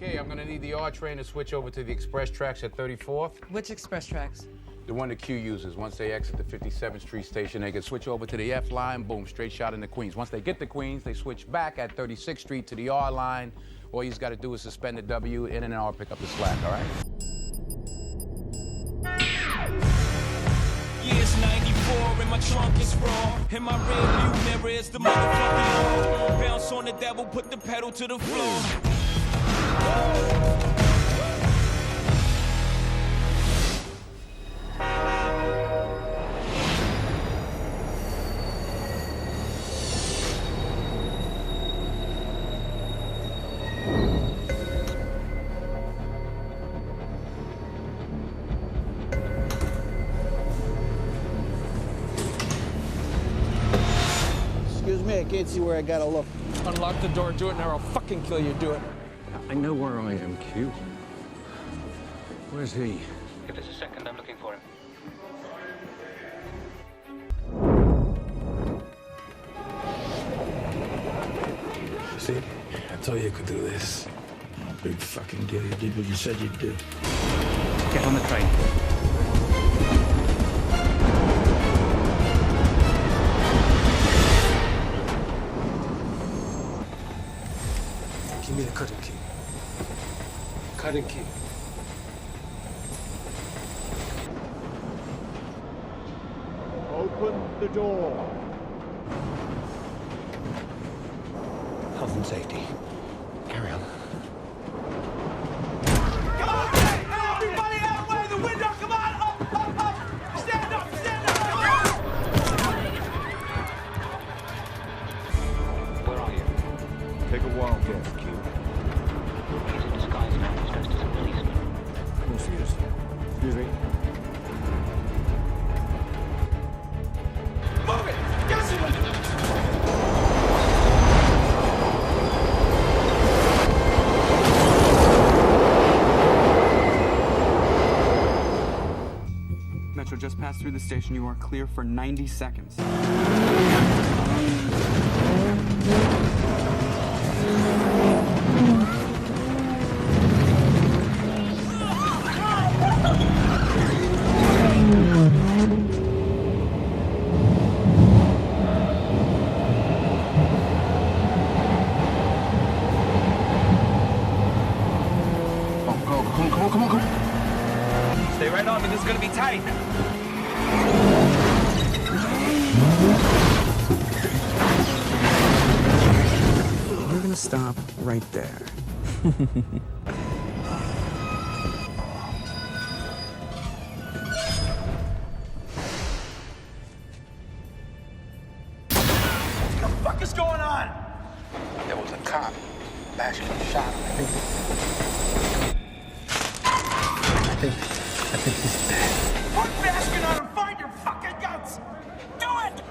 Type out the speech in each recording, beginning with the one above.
Okay, I'm gonna need the R train to switch over to the express tracks at 34th. Which express tracks? The one the Q uses. Once they exit the 57th Street station, they can switch over to the F line, boom, straight shot into Queens. Once they get to Queens, they switch back at 36th Street to the R line. All you just gotta do is suspend the W, in and out, pick up the slack, all right? Yeah, it's 94 and my trunk is raw. And my rear view mirror is the motherfucking law. Bounce on the devil, put the pedal to the floor. Excuse me, I can't see where I gotta look. Unlock the door, do it, and I'll fucking kill you, do it. I know where I am, Q. Where's he? If there's a second, I'm looking for him. See? I told you you could do this. Big fucking deal. You did what you said you'd do. Get on the train. Give me the cutting key. Cutting key. Open the door. Health and safety. Carry on. Come on, hey, everybody out of the way of the window! Come on, up! Stand up, come on! Where are you? Take a wild guess, Q. He's in disguise now. He's dressed as a policeman. Confused. Excuse me. Move it! Yes, it was. Metro just passed through the station. You are clear for 90 seconds. Come on. Stay right on me. This is gonna be tight. We're gonna stop right there. What the fuck is going on? There was a cop. Last shot. I think he's dead. Put basket on and find your fucking guts! Do it!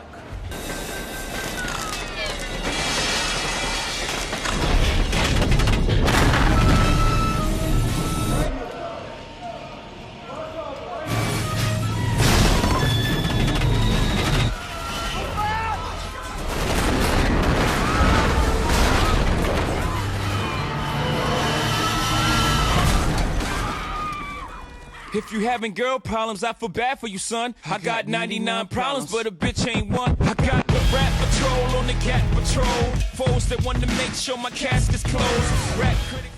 If you having girl problems, I feel bad for you, son. I got 99 problems, but a bitch ain't one. I got the rap patrol on the cat patrol. Foes that want to make sure my casket's closed. Rap critics.